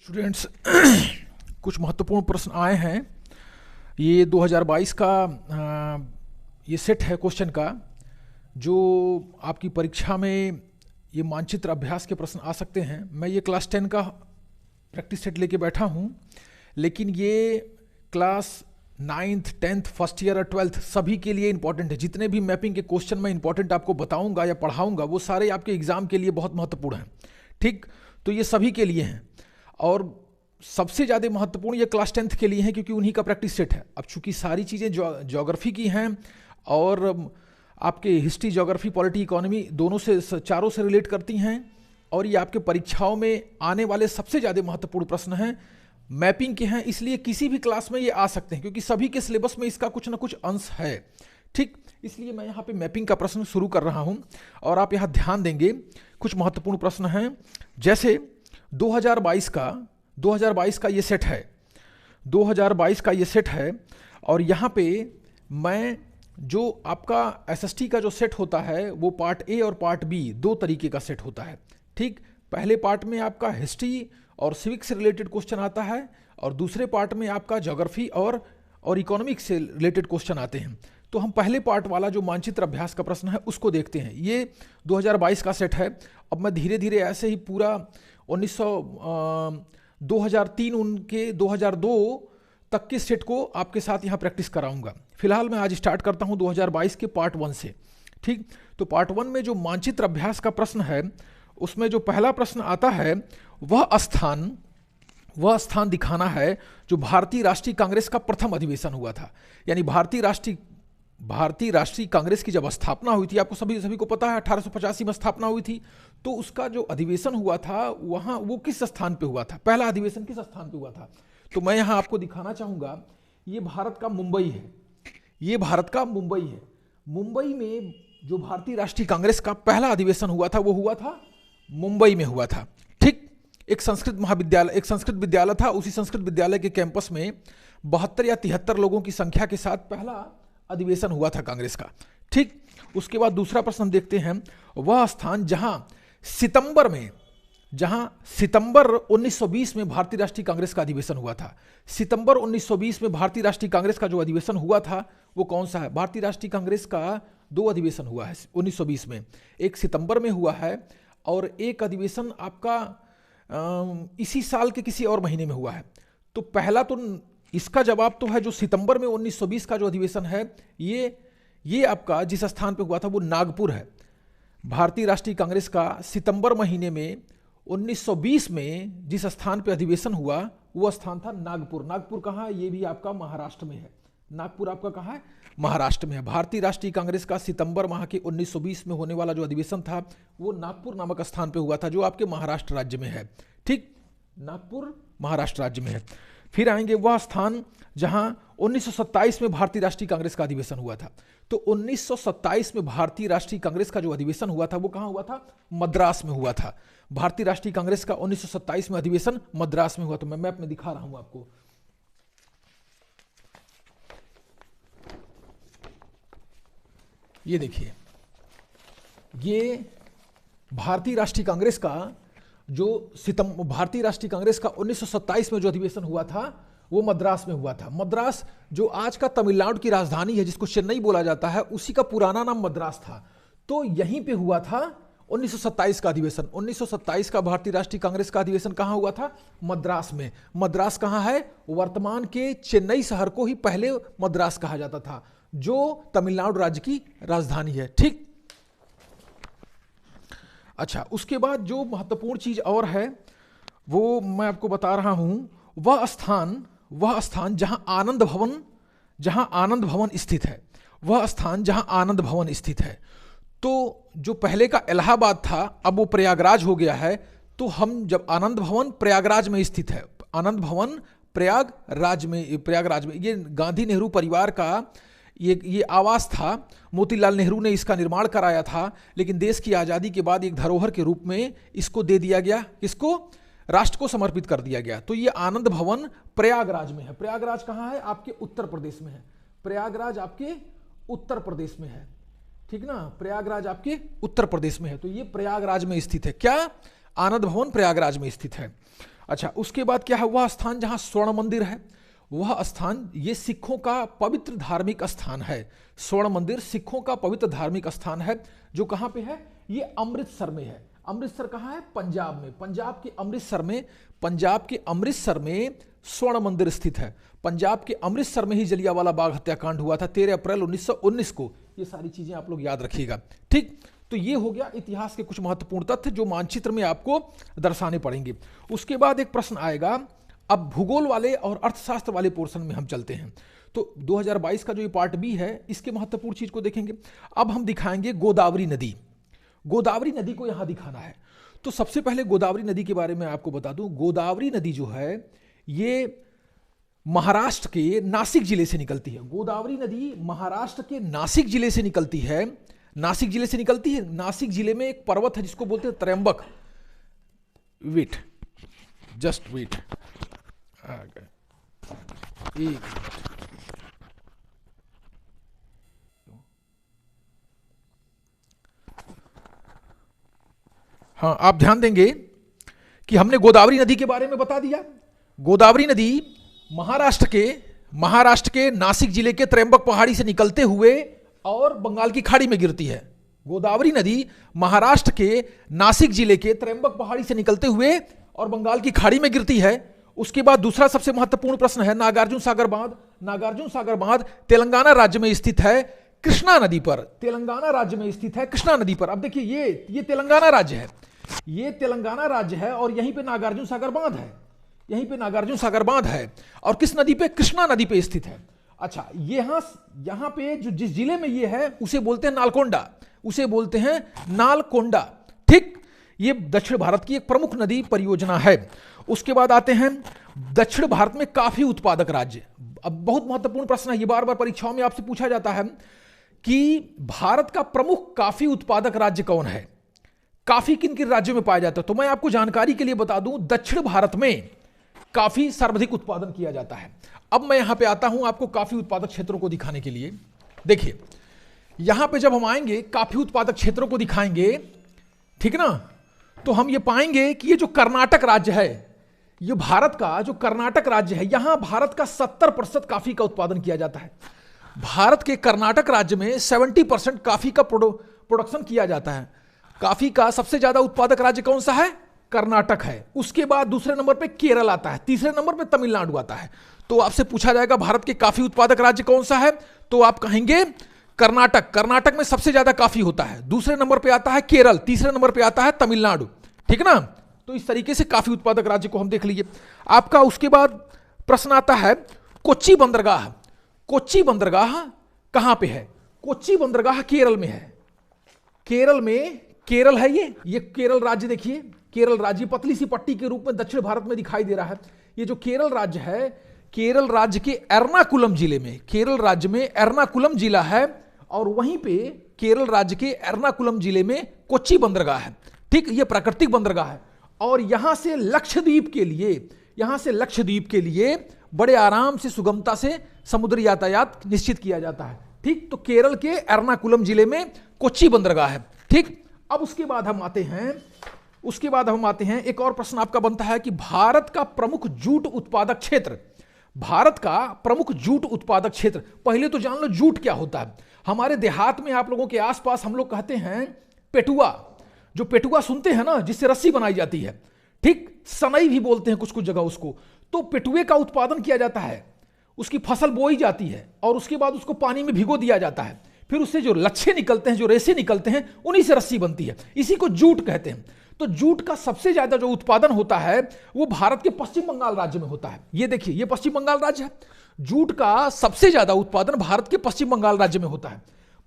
Students कुछ महत्वपूर्ण प्रश्न आए हैं। ये 2022 का ये सेट है क्वेश्चन का, जो आपकी परीक्षा में ये मानचित्र अभ्यास के प्रश्न आ सकते हैं। मैं ये क्लास 10 का प्रैक्टिस सेट लेके बैठा हूँ, लेकिन ये class 9th 10th first year और 12th सभी के लिए इंपॉर्टेंट है। जितने भी मैपिंग के क्वेश्चन मैं इंपॉर्टेंट आपको बताऊंगा या पढ़ाऊंगा, वो सारे आपके एग्जाम के लिए बहुत महत्वपूर्ण हैं। ठीक, तो ये सभी के लिए हैं और सबसे ज़्यादा महत्वपूर्ण ये क्लास 10th के लिए हैं, क्योंकि उन्हीं का प्रैक्टिस सेट है। अब चूंकि सारी चीज़ें ज्योग्राफी की हैं और आपके हिस्ट्री, ज्योग्राफी, पॉलिटी, इकोनॉमी दोनों से चारों से रिलेट करती हैं, और ये आपके परीक्षाओं में आने वाले सबसे ज़्यादा महत्वपूर्ण प्रश्न हैं, मैपिंग के हैं। इसलिए किसी भी क्लास में ये आ सकते हैं, क्योंकि सभी के सिलेबस में इसका कुछ ना कुछ अंश है। ठीक, इसलिए मैं यहाँ पे मैपिंग का प्रश्न शुरू कर रहा हूँ और आप यहाँ ध्यान देंगे। कुछ महत्वपूर्ण प्रश्न हैं, जैसे 2022 का ये सेट है। 2022 का ये सेट है और यहाँ पे मैं जो आपका एसएसटी का जो सेट होता है वो पार्ट ए और पार्ट बी दो तरीके का सेट होता है। ठीक, पहले पार्ट में आपका हिस्ट्री और सिविक्स से रिलेटेड क्वेश्चन आता है और दूसरे पार्ट में आपका ज्योग्राफी और इकोनॉमिक्स से रिलेटेड क्वेश्चन आते हैं। तो हम पहले पार्ट वाला जो मानचित्र अभ्यास का प्रश्न है उसको देखते हैं। ये 2022 का सेट है। अब मैं धीरे धीरे ऐसे ही पूरा 2003 उनके 2002 तक के सेट को आपके साथ यहाँ प्रैक्टिस कराऊंगा। फिलहाल मैं आज स्टार्ट करता हूँ 2022 के पार्ट 1 से। ठीक, तो पार्ट 1 में जो मानचित्र अभ्यास का प्रश्न है उसमें जो पहला प्रश्न आता है वह स्थान दिखाना है जो भारतीय राष्ट्रीय कांग्रेस का प्रथम अधिवेशन हुआ था। यानी भारतीय राष्ट्रीय कांग्रेस की जब स्थापना हुई थी, आपको सभी को पता है 1885 में स्थापना हुई थी, तो उसका जो अधिवेशन हुआ था वहां वो किस स्थान पे हुआ था, पहला अधिवेशन किस स्थान पे हुआ था। तो मैं यहां आपको दिखाना चाहूंगा, ये भारत का मुंबई है। ये भारत का मुंबई है। मुंबई में जो भारतीय राष्ट्रीय कांग्रेस का पहला अधिवेशन हुआ था वो हुआ था मुंबई में हुआ था। ठीक, एक संस्कृत विद्यालय था। उसी संस्कृत विद्यालय के कैंपस में 72 या 73 लोगों की संख्या के साथ पहला अधिवेशन हुआ था कांग्रेस का। ठीक, उसके बाद दूसरा प्रश्न हम देखते हैं, वह स्थान जहां सितंबर 1920 में भारतीय राष्ट्रीय कांग्रेस का अधिवेशन हुआ था। सितंबर 1920 में भारतीय राष्ट्रीय कांग्रेस का जो अधिवेशन हुआ था वो कौन सा है? भारतीय राष्ट्रीय कांग्रेस का दो अधिवेशन हुआ है 1920 में, एक सितंबर में हुआ है और एक अधिवेशन आपका इसी साल के किसी और महीने में हुआ है। तो पहला तो इसका जवाब तो है जो सितंबर में 1920 का जो अधिवेशन है, ये आपका जिस स्थान पे हुआ था वो नागपुर है। भारतीय राष्ट्रीय कांग्रेस का सितंबर महीने में 1920 में जिस स्थान पे अधिवेशन हुआ वो स्थान था नागपुर। नागपुर कहाँ है? ये भी आपका महाराष्ट्र में है। नागपुर आपका कहाँ है? महाराष्ट्र में है। भारतीय राष्ट्रीय कांग्रेस का सितंबर माह के 1920 में होने वाला जो अधिवेशन था वो नागपुर नामक स्थान पे हुआ था, जो आपके महाराष्ट्र राज्य में है। ठीक, नागपुर महाराष्ट्र राज्य में है। फिर आएंगे वह स्थान जहां 1927 में भारतीय राष्ट्रीय कांग्रेस का अधिवेशन हुआ था। तो 1927 में भारतीय राष्ट्रीय कांग्रेस का जो अधिवेशन हुआ था वो कहां हुआ था? मद्रास में हुआ था। भारतीय राष्ट्रीय कांग्रेस का 1927 में अधिवेशन मद्रास में हुआ। तो मैं मैप में दिखा रहा हूं आपको। ये देखिए, ये भारतीय राष्ट्रीय कांग्रेस का भारतीय राष्ट्रीय कांग्रेस का 1927 में जो अधिवेशन हुआ था वो मद्रास में हुआ था। मद्रास जो आज का तमिलनाडु की राजधानी है, जिसको चेन्नई बोला जाता है, उसी का पुराना नाम मद्रास था। तो यहीं पे हुआ था 1927 का अधिवेशन। 1927 का भारतीय राष्ट्रीय कांग्रेस का अधिवेशन कहां हुआ था? मद्रास में। मद्रास कहां है? वर्तमान के चेन्नई शहर को ही पहले मद्रास कहा जाता था, जो तमिलनाडु राज्य की राजधानी है। ठीक, अच्छा, उसके बाद जो महत्वपूर्ण चीज और है वो मैं आपको बता रहा हूं, वह स्थान जहां आनंद भवन स्थित है। वह स्थान जहां आनंद भवन स्थित है। तो जो पहले का इलाहाबाद था अब वो प्रयागराज हो गया है। तो हम जब आनंद भवन प्रयागराज में स्थित है, आनंद भवन प्रयागराज में ये गांधी नेहरू परिवार का ये आवास था। मोतीलाल नेहरू ने इसका निर्माण कराया था, लेकिन देश की आज़ादी के बाद एक धरोहर के रूप में इसको दे दिया गया। किसको? राष्ट्र को समर्पित कर दिया गया। तो ये आनंद भवन प्रयागराज में है। प्रयागराज कहाँ है? आपके उत्तर प्रदेश में है। प्रयागराज आपके उत्तर प्रदेश में है। ठीक ना, प्रयागराज आपके उत्तर प्रदेश में है। तो ये प्रयागराज में स्थित है। क्या? आनंद भवन प्रयागराज में स्थित है। अच्छा, उसके बाद क्या है, वह स्थान जहां स्वर्ण मंदिर है, वह स्थान, ये सिखों का पवित्र धार्मिक स्थान है। स्वर्ण मंदिर सिखों का पवित्र धार्मिक स्थान है, जो कहां पे है, ये अमृतसर में है। अमृतसर कहां है, पंजाब में। पंजाब के अमृतसर में स्वर्ण मंदिर स्थित है। पंजाब के अमृतसर में ही जलियांवाला बाग हत्याकांड हुआ था 13 अप्रैल 1919 को। ये सारी चीजें आप लोग याद रखिएगा, ठीक। तो ये हो गया इतिहास के कुछ महत्वपूर्ण तथ्य जो मानचित्र में आपको दर्शाने पड़ेंगे। उसके बाद एक प्रश्न आएगा, अब भूगोल वाले और अर्थशास्त्र वाले पोर्शन में हम चलते हैं। तो 2022 का जो ये पार्ट बी है, इसके महत्वपूर्ण चीज को देखेंगे। अब हम दिखाएंगे गोदावरी नदी। गोदावरी नदी को यहां दिखाना है। तो सबसे पहले गोदावरी नदी के बारे में आपको बता दूं, गोदावरी नदी जो है ये महाराष्ट्र के नासिक जिले से निकलती है। गोदावरी नदी महाराष्ट्र के नासिक जिले से निकलती है। नासिक जिले से निकलती है। नासिक जिले में एक पर्वत है जिसको बोलते हैं त्रयंबक। वेट, जस्ट वेट, आ गए, एक मिनट। हाँ, आप ध्यान देंगे कि हमने गोदावरी नदी के बारे में बता दिया। गोदावरी नदी महाराष्ट्र के नासिक जिले के त्रयंबक पहाड़ी से निकलते हुए और बंगाल की खाड़ी में गिरती है। गोदावरी नदी महाराष्ट्र के नासिक जिले के त्रयंबक पहाड़ी से निकलते हुए और बंगाल की खाड़ी में गिरती है। उसके बाद दूसरा सबसे महत्वपूर्ण प्रश्न है नागार्जुन सागर बांध। नागार्जुन सागर बांध तेलंगाना राज्य में स्थित है, कृष्णा नदी पर। तेलंगाना राज्य में स्थित है कृष्णा नदी पर। अब देखिए, ये तेलंगाना राज्य है, ये तेलंगाना राज्य है और यहीं पे नागार्जुन सागर बांध है, यहीं पे नागार्जुन सागर बांध है और किस नदी पे, कृष्णा नदी पे स्थित है। अच्छा, यहां पे जो जिस जिले में ये है उसे बोलते हैं नालकोंडा, उसे बोलते हैं नालकोंडा, ठीक। ये दक्षिण भारत की एक प्रमुख नदी परियोजना है। उसके बाद आते हैं दक्षिण भारत में काफी उत्पादक राज्य। अब बहुत महत्वपूर्ण प्रश्न है, ये बार बार परीक्षाओं में आपसे पूछा जाता है कि भारत का प्रमुख काफी उत्पादक राज्य कौन है, काफी किन किन राज्यों में पाया जाता है। तो मैं आपको जानकारी के लिए बता दूं, दक्षिण भारत में काफी सर्वाधिक उत्पादन किया जाता है। अब मैं यहां पे आता हूं आपको काफी उत्पादक क्षेत्रों को दिखाने के लिए। देखिए, यहां पे जब हम आएंगे काफी उत्पादक क्षेत्रों को दिखाएंगे, ठीक ना, तो हम ये पाएंगे कि ये जो कर्नाटक राज्य है, ये भारत का जो कर्नाटक राज्य है, यहां भारत का 70% काफी का उत्पादन किया जाता है। भारत के कर्नाटक राज्य में 70% काफी का प्रोडक्शन किया जाता है। काफी का सबसे ज्यादा उत्पादक राज्य कौन सा है, कर्नाटक है। उसके बाद दूसरे नंबर पे केरल आता है, तीसरे नंबर पे तमिलनाडु आता है। तो आपसे पूछा जाएगा भारत के काफी उत्पादक राज्य कौन सा है, तो आप कहेंगे कर्नाटक। कर्नाटक में सबसे ज्यादा काफी होता है। दूसरे नंबर पे आता है केरल, तीसरे नंबर पे आता है तमिलनाडु, ठीक ना। तो इस तरीके से काफी उत्पादक राज्य को हम देख लीजिए। आपका उसके बाद प्रश्न आता है कोच्चि बंदरगाह। कोच्चि बंदरगाह कहां पे है, कोच्चि बंदरगाह केरल में है। केरल में, केरल है ये केरल राज्य, देखिए केरल राज्य पतली सी पट्टी के रूप में दक्षिण भारत में दिखाई दे रहा है। ये जो केरल राज्य है, केरल राज्य के एर्नाकुलम जिले में, केरल राज्य में एर्नाकुलम जिला है और वहीं पे केरल राज्य के एर्नाकुलम जिले में कोच्चि बंदरगाह है, ठीक। ये प्राकृतिक बंदरगाह है और यहां से लक्षद्वीप के लिए बड़े आराम से, सुगमता से समुद्री यातायात निश्चित किया जाता है, ठीक। तो केरल के एर्नाकुलम जिले में कोच्चि बंदरगाह है, ठीक। अब उसके बाद हम आते हैं एक और प्रश्न आपका बनता है कि भारत का प्रमुख जूट उत्पादक क्षेत्र। भारत का प्रमुख जूट उत्पादक क्षेत्र, पहले तो जान लो जूट क्या होता है। हमारे देहात में आप लोगों के आसपास हम लोग कहते हैं पेटुआ, जो पेटुआ सुनते हैं ना, जिससे रस्सी बनाई जाती है, ठीक। सनई भी बोलते हैं कुछ कुछ जगह उसको। तो पेटुए का उत्पादन किया जाता है, उसकी फसल बोई जाती है और उसके बाद उसको पानी में भिगो दिया जाता है, फिर उससे जो लच्छे निकलते हैं, जो रेसे निकलते हैं, उन्हीं से रस्सी बनती है। इसी को जूट कहते हैं। तो जूट का सबसे ज्यादा जो उत्पादन होता है वो भारत के पश्चिम बंगाल राज्य में होता है। ये देखिए, ये पश्चिम बंगाल राज्य है। जूट का सबसे ज्यादा उत्पादन भारत के पश्चिम बंगाल राज्य में होता है।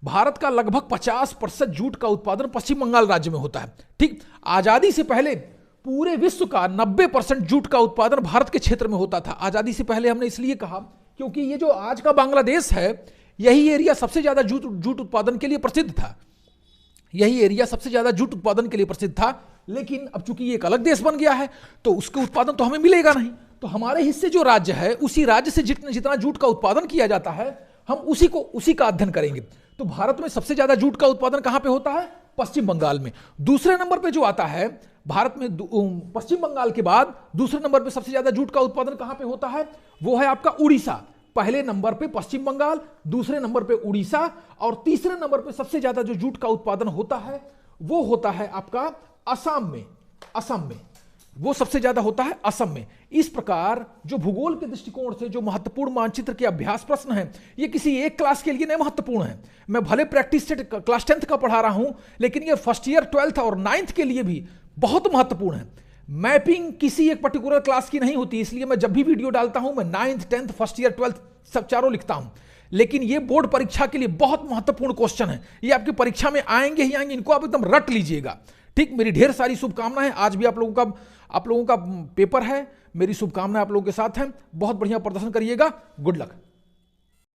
भारत का लगभग 50% जूट का उत्पादन पश्चिम बंगाल राज्य में होता है, ठीक। आजादी से पहले पूरे विश्व का 90% जूट का उत्पादन भारत के क्षेत्र में होता था। आजादी से पहले हमने इसलिए कहा क्योंकि ये जो आज का बांग्लादेश है, यही एरिया सबसे ज्यादा जूट उत्पादन के लिए प्रसिद्ध था। यही एरिया सबसे ज्यादा जूट उत्पादन के लिए प्रसिद्ध था। लेकिन अब चूंकि ये एक अलग देश बन गया है तो उसके उत्पादन तो हमें मिलेगा नहीं। तो हमारे हिस्से जो राज्य है, उसी राज्य से जितना जूट का उत्पादन किया जाता है, हम उसी का अध्ययन करेंगे। तो भारत में सबसे ज्यादा जूट का उत्पादन कहां पे होता है, पश्चिम बंगाल में। दूसरे नंबर पे जो आता है भारत में, पश्चिम बंगाल के बाद दूसरे नंबर पे सबसे ज्यादा जूट का उत्पादन कहां पे होता है? वो है आपका उड़ीसा। पहले नंबर पे पश्चिम बंगाल, दूसरे नंबर पे उड़ीसा, और तीसरे नंबर पे सबसे ज्यादा जो जूट का उत्पादन होता है वो होता है आपका असम में। असम में वो सबसे ज्यादा होता है, असम में। इस प्रकार जो भूगोल के दृष्टिकोण से जो महत्वपूर्ण मानचित्र के अभ्यास प्रश्न हैं, ये किसी एक क्लास के लिए नहीं महत्वपूर्ण है। मैं भले प्रैक्टिस सेट क्लास 10th का पढ़ा रहा हूं, लेकिन ये फर्स्ट ईयर, 12th और 9th के लिए भी बहुत महत्वपूर्ण है। मैपिंग किसी एक पर्टिकुलर क्लास की नहीं होती, इसलिए मैं जब भी वीडियो डालता हूं मैं 9th, 10th, first year, 12th सब चारों लिखता हूं। लेकिन ये बोर्ड परीक्षा के लिए बहुत महत्वपूर्ण क्वेश्चन है, ये आपकी परीक्षा में आएंगे ही आएंगे, इनको आप एकदम रट लीजिएगा। ठीक, मेरी ढेर सारी शुभकामनाएं। आज भी आप लोगों का पेपर है, मेरी शुभकामनाएं आप लोगों के साथ हैं। बहुत बढ़िया प्रदर्शन करिएगा। Good luck.